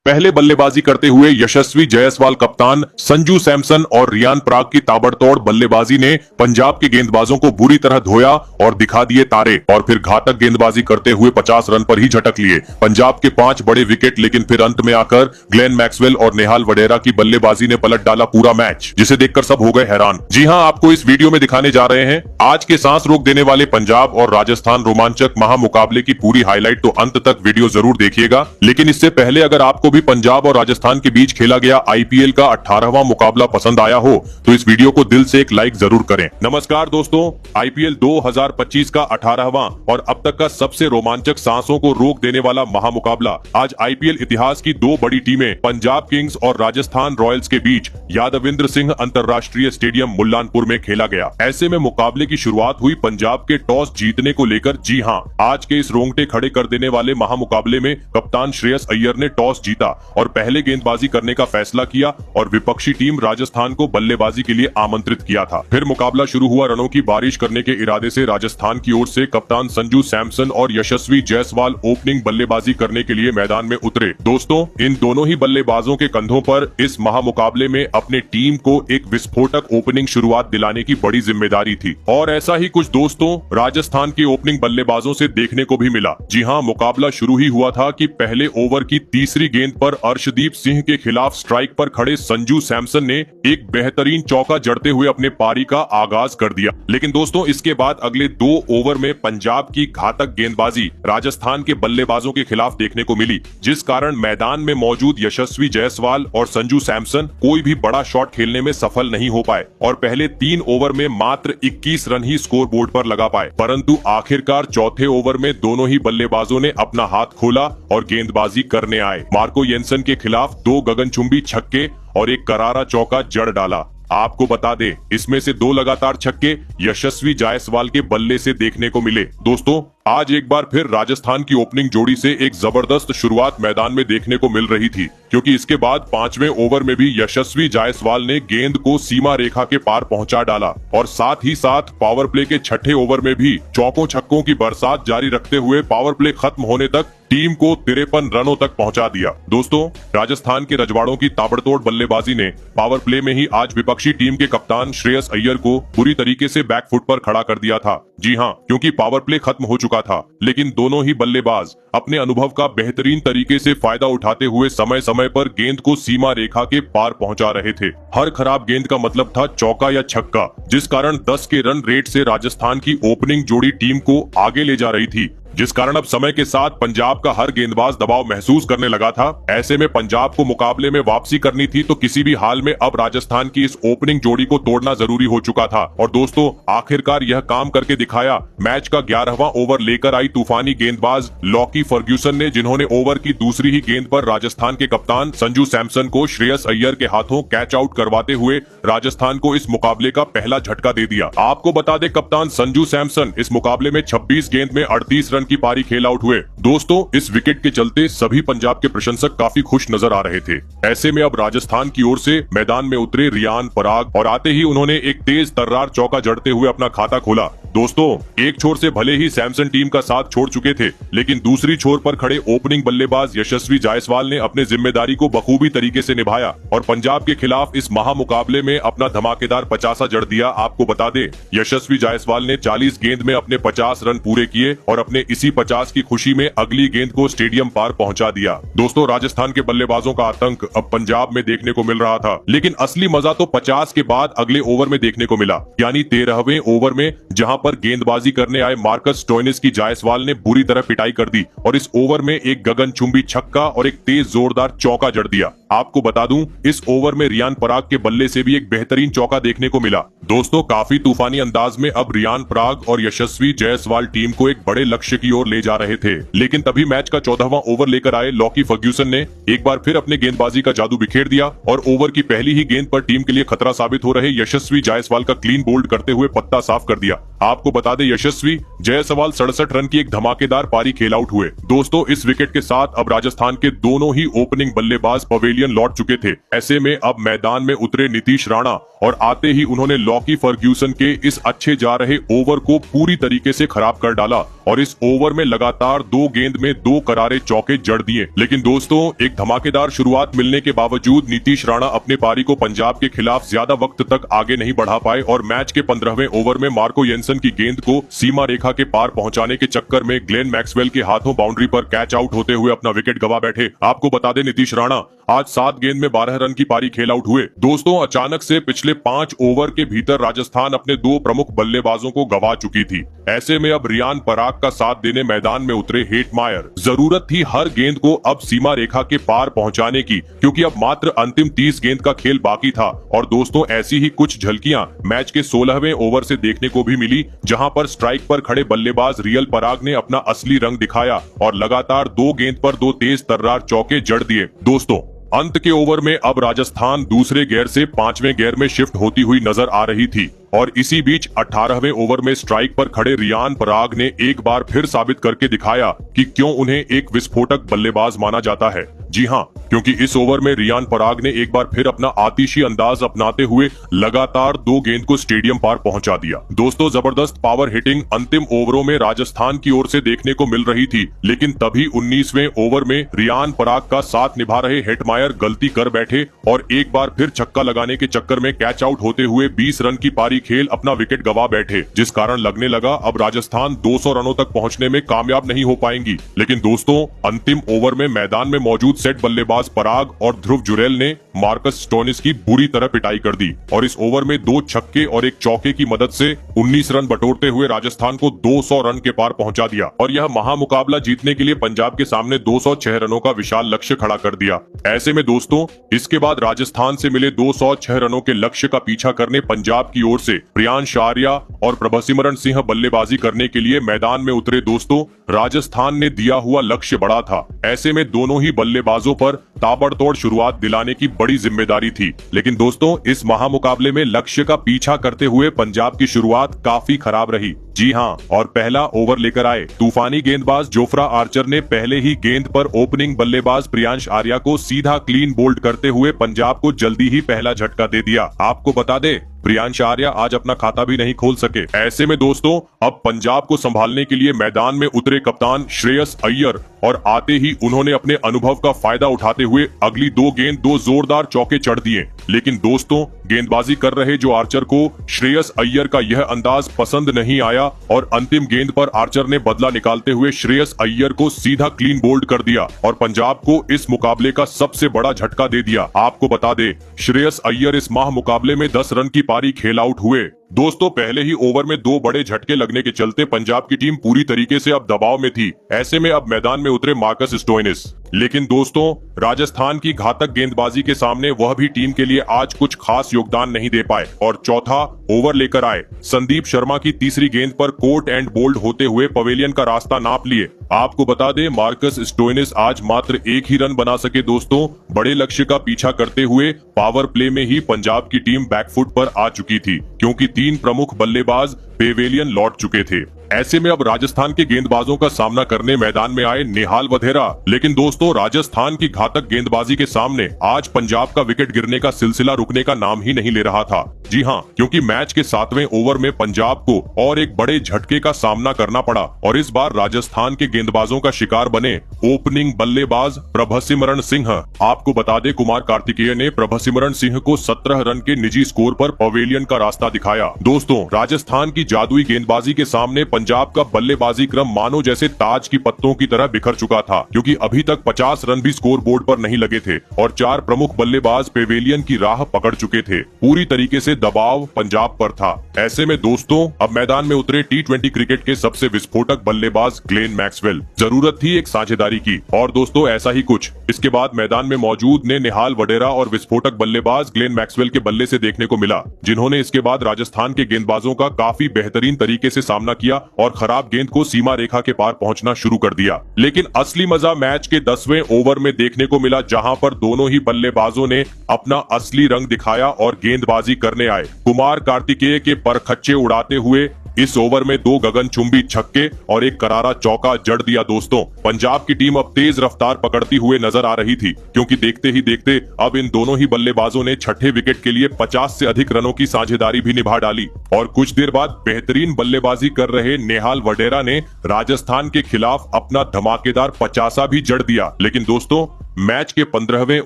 पहले बल्लेबाजी करते हुए यशस्वी जायसवाल कप्तान संजू सैमसन और रियान पराग की ताबड़तोड़ बल्लेबाजी ने पंजाब के गेंदबाजों को बुरी तरह धोया और दिखा दिए तारे, और फिर घातक गेंदबाजी करते हुए 50 रन पर ही झटक लिए। पंजाब के 5 बड़े विकेट, लेकिन फिर अंत में आकर ग्लेन मैक्सवेल और नेहाल वडेरा की बल्लेबाजी ने पलट डाला पूरा मैच, जिसे देखकर सब हो गए हैरान। जी हां, आपको इस वीडियो में दिखाने जा रहे हैं आज के सांस रोक देने वाले पंजाब और राजस्थान रोमांचक महामुकाबले की पूरी हाईलाइट, तो अंत तक वीडियो जरूर देखिएगा। लेकिन इससे पहले अगर आपको भी पंजाब और राजस्थान के बीच खेला गया आईपीएल का 18वां मुकाबला पसंद आया हो तो इस वीडियो को दिल से एक लाइक जरूर करें। नमस्कार दोस्तों, आईपीएल 2025 का 18वां और अब तक का सबसे रोमांचक सांसों को रोक देने वाला महामुकाबला आज आईपीएल इतिहास की 2 बड़ी टीमें पंजाब किंग्स और राजस्थान रॉयल्स के बीच यादविंद्र सिंह अंतरराष्ट्रीय स्टेडियम मुल्लानपुर में खेला गया। ऐसे में मुकाबले की शुरुआत हुई पंजाब के टॉस जीतने को लेकर। जी हां, आज के इस रोंगटे खड़े कर देने वाले महामुकाबले में कप्तान श्रेयस अय्यर ने टॉस जीता और पहले गेंदबाजी करने का फैसला किया और विपक्षी टीम राजस्थान को बल्लेबाजी के लिए आमंत्रित किया था। फिर मुकाबला शुरू हुआ। रनों की बारिश करने के इरादे से राजस्थान की ओर से कप्तान संजू सैमसन और यशस्वी जायसवाल ओपनिंग बल्लेबाजी करने के लिए मैदान में उतरे। दोस्तों, इन दोनों ही बल्लेबाजों के कंधों पर इस महामुकाबले में अपने टीम को एक विस्फोटक ओपनिंग शुरुआत दिलाने की बड़ी जिम्मेदारी थी, और ऐसा ही कुछ दोस्तों राजस्थान के ओपनिंग बल्लेबाजों से देखने को भी मिला। जी हां, मुकाबला शुरू ही हुआ था कि पहले ओवर की तीसरी गेंद पर अर्शदीप सिंह के खिलाफ स्ट्राइक पर खड़े संजू सैमसन ने एक बेहतरीन चौका जड़ते हुए अपने पारी का आगाज कर दिया। लेकिन दोस्तों, इसके बाद अगले 2 ओवर में पंजाब की घातक गेंदबाजी राजस्थान के बल्लेबाजों के खिलाफ देखने को मिली, जिस कारण मैदान में मौजूद यशस्वी जायसवाल और संजू सैमसन कोई भी बड़ा शॉट खेलने में सफल नहीं हो पाए और पहले 3 ओवर में मात्र 21 रन ही स्कोर बोर्ड पर लगा पाए। परंतु आखिरकार चौथे ओवर में दोनों ही बल्लेबाजों ने अपना हाथ खोला और गेंदबाजी करने आए। मार्को येंसन के खिलाफ 2 गगनचुंबी छक्के और एक करारा चौका जड़ डाला। आपको बता दें, इसमें से 2 लगातार छक्के यशस्वी जायसवाल के बल्ले से देखने को मिले। दोस्तों, आज एक बार फिर राजस्थान की ओपनिंग जोड़ी से एक जबरदस्त शुरुआत मैदान में देखने को मिल रही थी, क्योंकि इसके बाद 5वें ओवर में भी यशस्वी जायसवाल ने गेंद को सीमा रेखा के पार पहुंचा डाला और साथ ही साथ पावर प्ले के 6ठे ओवर में भी चौकों छक्कों की बरसात जारी रखते हुए पावर प्ले खत्म होने तक टीम को 53 रनों तक पहुंचा दिया। दोस्तों, राजस्थान के रजवाड़ों की ताबड़तोड़ बल्लेबाजी ने पावर प्ले में ही आज विपक्षी टीम के कप्तान श्रेयस अय्यर को बुरी तरीके से बैकफुट पर खड़ा कर दिया था। जी हां, क्योंकि पावर प्ले खत्म हो चुका था, लेकिन दोनों ही बल्लेबाज अपने अनुभव का बेहतरीन तरीके से फायदा उठाते हुए समय समय पर गेंद को सीमा रेखा के पार पहुंचा रहे थे। हर खराब गेंद का मतलब था चौका या छक्का, जिस कारण 10 के रन रेट से राजस्थान की ओपनिंग जोड़ी टीम को आगे ले जा रही थी, जिस कारण अब समय के साथ पंजाब का हर गेंदबाज दबाव महसूस करने लगा था। ऐसे में पंजाब को मुकाबले में वापसी करनी थी, तो किसी भी हाल में अब राजस्थान की इस ओपनिंग जोड़ी को तोड़ना जरूरी हो चुका था। और दोस्तों, आखिरकार यह काम करके दिखाया। मैच का 11वां ओवर लेकर आई तूफानी गेंदबाज लॉकी फर्ग्यूसन ने, जिन्होंने ओवर की दूसरी ही गेंद पर राजस्थान के कप्तान संजू सैमसन को श्रेयस अय्यर के हाथों कैच आउट करवाते हुए राजस्थान को इस मुकाबले का पहला झटका दे दिया। आपको बता दें, कप्तान संजू सैमसन इस मुकाबले में 26 गेंद में 38 रन की पारी खेल आउट हुए। दोस्तों, इस विकेट के चलते सभी पंजाब के प्रशंसक काफी खुश नजर आ रहे थे। ऐसे में अब राजस्थान की ओर से मैदान में उतरे रियान पराग और आते ही उन्होंने एक तेज तर्रार चौका जड़ते हुए अपना खाता खोला। दोस्तों, एक छोर से भले ही सैमसन टीम का साथ छोड़ चुके थे, लेकिन दूसरी छोर पर खड़े ओपनिंग बल्लेबाज यशस्वी जायसवाल ने अपने जिम्मेदारी को बखूबी तरीके से निभाया और पंजाब के खिलाफ इस महामुकाबले में अपना धमाकेदार 50 जड़ दिया। आपको बता दें, यशस्वी जायसवाल ने 40 गेंद में अपने 50 रन पूरे किए और अपने इसी 50 की खुशी में अगली गेंद को स्टेडियम पार पहुंचा दिया। दोस्तों, राजस्थान के बल्लेबाजों का आतंक अब पंजाब में देखने को मिल रहा था, लेकिन असली मजा तो 50 के बाद अगले ओवर में देखने को मिला, यानी 13वें ओवर में, जहां पर गेंदबाजी करने आए मार्कस स्टोइनिस की जायसवाल ने बुरी तरह पिटाई कर दी और इस ओवर में एक गगनचुंबी छक्का और एक तेज जोरदार चौका जड़ दिया। आपको बता दूं, इस ओवर में रियान पराग के बल्ले से भी एक बेहतरीन चौका देखने को मिला। दोस्तों, काफी तूफानी अंदाज में अब रियान पराग और यशस्वी जायसवाल टीम को एक बड़े लक्ष्य की ओर ले जा रहे थे, लेकिन तभी मैच का 14वां ओवर लेकर आए लॉकी फर्ग्यूसन ने एक बार फिर अपने गेंदबाजी का जादू बिखेर दिया और ओवर की पहली ही गेंद पर टीम के लिए खतरा साबित हो रहे यशस्वी जायसवाल का क्लीन बोल्ड करते हुए पत्ता साफ कर दिया। आपको बता दें, यशस्वी जायसवाल 67 रन की एक धमाकेदार पारी खेल आउट हुए। दोस्तों, इस विकेट के साथ अब राजस्थान के दोनों ही ओपनिंग बल्लेबाज पवेलियन पेवेलियन लौट चुके थे। ऐसे में अब मैदान में उतरे नीतीश राणा और आते ही उन्होंने लॉकी फर्ग्यूसन के इस अच्छे जा रहे ओवर को पूरी तरीके से खराब कर डाला और इस ओवर में लगातार 2 गेंद में 2 करारे चौके जड़ दिए। लेकिन दोस्तों, एक धमाकेदार शुरुआत मिलने के बावजूद नीतीश राणा अपने पारी को पंजाब के खिलाफ ज्यादा वक्त तक आगे नहीं बढ़ा पाए और मैच के 15वें ओवर में मार्को येंसन की गेंद को सीमा रेखा के पार पहुंचाने के चक्कर में ग्लेन मैक्सवेल के हाथों बाउंड्री पर कैच आउट होते हुए अपना विकेट गवा बैठे। आपको बता दें, नीतीश राणा आज 7 गेंद में 12 रन की पारी खेल आउट हुए। दोस्तों, अचानक से पिछले 5 ओवर के भीतर राजस्थान अपने 2 प्रमुख बल्लेबाजों को गवा चुकी थी। ऐसे में अब रियान पराग का साथ देने मैदान में उतरे हेटमायर। जरूरत थी हर गेंद को अब सीमा रेखा के पार पहुंचाने की, क्योंकि अब मात्र अंतिम 30 गेंद का खेल बाकी था। और दोस्तों, ऐसी ही कुछ झलकियां मैच के 16वें ओवर से देखने को भी मिली, जहां पर स्ट्राइक पर खड़े बल्लेबाज रियल पराग ने अपना असली रंग दिखाया और लगातार 2 गेंद पर 2 तेज तर्रार चौके जड़ दिए। दोस्तों, अंत के ओवर में अब राजस्थान दूसरे गियर से 5वें गियर में शिफ्ट होती हुई नजर आ रही थी और इसी बीच 18वें ओवर में स्ट्राइक पर खड़े रियान पराग ने एक बार फिर साबित करके दिखाया कि क्यों उन्हें एक विस्फोटक बल्लेबाज माना जाता है। जी हां, क्योंकि इस ओवर में रियान पराग ने एक बार फिर अपना आतिशी अंदाज अपनाते हुए लगातार 2 गेंद को स्टेडियम पार पहुंचा दिया। दोस्तों, जबरदस्त पावर हिटिंग अंतिम ओवरों में राजस्थान की ओर से देखने को मिल रही थी, लेकिन तभी 19वें ओवर में रियान पराग का साथ निभा रहे हेटमायर गलती कर बैठे और एक बार फिर छक्का लगाने के चक्कर में कैच आउट होते हुए 20 रन की पारी खेल अपना विकेट गवा बैठे, जिस कारण लगने लगा अब राजस्थान 200 रनों तक पहुंचने में कामयाब नहीं हो पाएंगी। लेकिन दोस्तों, अंतिम ओवर में मैदान में मौजूद सेट बल्लेबाज पराग और ध्रुव जुरेल ने मार्कस स्टोइनिस की बुरी तरह पिटाई कर दी और इस ओवर में 2 छक्के और 1 चौके की मदद से 19 रन बटोरते हुए राजस्थान को 200 रन के पार पहुंचा दिया और यह महामुकाबला जीतने के लिए पंजाब के सामने 206 रनों का विशाल लक्ष्य खड़ा कर दिया। ऐसे में दोस्तों, इसके बाद राजस्थान से मिले 206 रनों के लक्ष्य का पीछा करने पंजाब की ओर से प्रियांश आर्या और प्रभसिमरन सिंह बल्लेबाजी करने के लिए मैदान में उतरे। दोस्तों, राजस्थान ने दिया हुआ लक्ष्य बड़ा था। ऐसे में दोनों ही बल्लेबाजों पर ताबड़तोड़ शुरुआत दिलाने की बड़ी जिम्मेदारी थी। लेकिन दोस्तों, इस महामुकाबले में लक्ष्य का पीछा करते हुए पंजाब की शुरुआत काफी खराब रही। जी हां, और पहला ओवर लेकर आए तूफानी गेंदबाज जोफ्रा आर्चर ने पहले ही गेंद पर ओपनिंग बल्लेबाज प्रियांश आर्या को सीधा क्लीन बोल्ड करते हुए पंजाब को जल्दी ही पहला झटका दे दिया। आपको बता दे, प्रियांश आर्या आज अपना खाता भी नहीं खोल सके। ऐसे में दोस्तों, अब पंजाब को संभालने के लिए मैदान में उतरे कप्तान श्रेयस अय्यर और आते ही उन्होंने अपने अनुभव का फायदा उठाते हुए अगली 2 गेंद 2 जोरदार चौके चढ़ दिए। लेकिन दोस्तों, गेंदबाजी कर रहे जो आर्चर को श्रेयस अय्यर का यह अंदाज पसंद नहीं आया और अंतिम गेंद पर आर्चर ने बदला निकालते हुए श्रेयस अय्यर को सीधा क्लीन बोल्ड कर दिया और पंजाब को इस मुकाबले का सबसे बड़ा झटका दे दिया। आपको बता दे, श्रेयस अय्यर इस माह मुकाबले में 10 रन की पारी खेल आउट हुए। दोस्तों, पहले ही ओवर में 2 बड़े झटके लगने के चलते पंजाब की टीम पूरी तरीके से अब दबाव में थी। ऐसे में अब मैदान में उतरे मार्कस स्टोइनिस। लेकिन दोस्तों, राजस्थान की घातक गेंदबाजी के सामने वह भी टीम के लिए आज कुछ खास योगदान नहीं दे पाए और चौथा ओवर लेकर आए संदीप शर्मा की तीसरी गेंद पर कोट एंड बोल्ड होते हुए पवेलियन का रास्ता नाप लिए। आपको बता दें, मार्कस स्टोइनिस आज मात्र 1 ही रन बना सके। दोस्तों, बड़े लक्ष्य का पीछा करते हुए पावर प्ले में ही पंजाब की टीम बैकफुट पर आ चुकी थी, क्योंकि 3 प्रमुख बल्लेबाज पेवेलियन लौट चुके थे। ऐसे में अब राजस्थान के गेंदबाजों का सामना करने मैदान में आए निहाल वधेरा। लेकिन दोस्तों, राजस्थान की घातक गेंदबाजी के सामने आज पंजाब का विकेट गिरने का सिलसिला रुकने का नाम ही नहीं ले रहा था। जी हां, क्योंकि मैच के 7वें ओवर में पंजाब को और एक बड़े झटके का सामना करना पड़ा और इस बार राजस्थान के गेंदबाजों का शिकार बने ओपनिंग बल्लेबाज प्रभसिमरन सिंह। आपको बता दें, कुमार कार्तिकेय ने प्रभसिमरन सिंह को 17 रन के निजी स्कोर पर पवेलियन का रास्ता दिखाया। दोस्तों, राजस्थान की जादुई गेंदबाजी के सामने पंजाब का बल्लेबाजी क्रम मानो जैसे ताज की पत्तों की तरह बिखर चुका था, क्योंकि अभी तक 50 रन भी स्कोर बोर्ड पर नहीं लगे थे और 4 प्रमुख बल्लेबाज पेवेलियन की राह पकड़ चुके थे। पूरी तरीके से दबाव पंजाब पर था। ऐसे में दोस्तों, अब मैदान में उतरे T20 क्रिकेट के सबसे विस्फोटक बल्लेबाज ग्लेन मैक्सवेल। जरूरत थी एक साझेदारी की और दोस्तों, ऐसा ही कुछ इसके बाद मैदान में मौजूद ने निहाल वडेरा और विस्फोटक बल्लेबाज ग्लेन मैक्सवेल के बल्ले से देखने को मिला, जिन्होंने इसके बाद राजस्थान के गेंदबाजों का काफी बेहतरीन तरीके से सामना किया और खराब गेंद को सीमा रेखा के पार पहुंचना शुरू कर दिया। लेकिन असली मजा मैच के 10वें ओवर में देखने को मिला, जहां पर दोनों ही बल्लेबाजों ने अपना असली रंग दिखाया और गेंदबाजी करने आए। कुमार कार्तिकेय के परखच्चे उड़ाते हुए इस ओवर में 2 गगनचुंबी छक्के और एक करारा चौका जड़ दिया। दोस्तों, पंजाब की टीम अब तेज रफ्तार पकड़ती हुए नजर आ रही थी, क्योंकि देखते ही देखते अब इन दोनों ही बल्लेबाजों ने छठे विकेट के लिए 50 से अधिक रनों की साझेदारी भी निभा डाली। और कुछ देर बाद बेहतरीन बल्लेबाजी कर रहे नेहाल वडेरा ने राजस्थान के खिलाफ अपना धमाकेदार 50 भी जड़ दिया। लेकिन दोस्तों, मैच के 15वें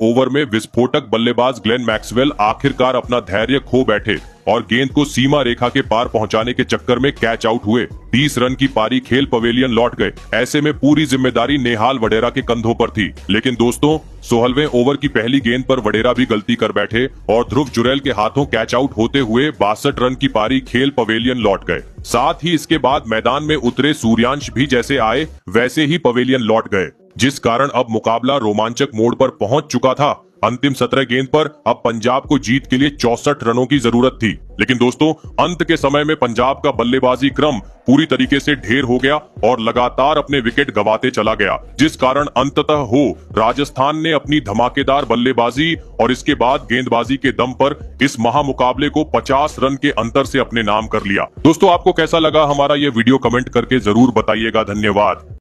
ओवर में विस्फोटक बल्लेबाज ग्लेन मैक्सवेल आखिरकार अपना धैर्य खो बैठे और गेंद को सीमा रेखा के पार पहुंचाने के चक्कर में कैच आउट हुए। 30 रन की पारी खेल पवेलियन लौट गए। ऐसे में पूरी जिम्मेदारी नेहाल वडेरा के कंधों पर थी। लेकिन दोस्तों, 16वें ओवर की पहली गेंद पर वडेरा भी गलती कर बैठे और ध्रुव जुरैल के हाथों कैच आउट होते हुए 62 रन की पारी खेल पवेलियन लौट गए। साथ ही इसके बाद मैदान में उतरे सूर्यांश भी जैसे आए वैसे ही पवेलियन लौट गए, जिस कारण अब मुकाबला रोमांचक मोड़ पर पहुंच चुका था। अंतिम 17 गेंद पर अब पंजाब को जीत के लिए 64 रनों की जरूरत थी। लेकिन दोस्तों, अंत के समय में पंजाब का बल्लेबाजी क्रम पूरी तरीके से ढेर हो गया और लगातार अपने विकेट गंवाते चला गया, जिस कारण अंततः राजस्थान ने अपनी धमाकेदार बल्लेबाजी और इसके बाद गेंदबाजी के दम पर इस महामुकाबले को 50 रन के अंतर से अपने नाम कर लिया। दोस्तों, आपको कैसा लगा हमारा ये वीडियो? कमेंट करके जरूर बताइएगा। धन्यवाद।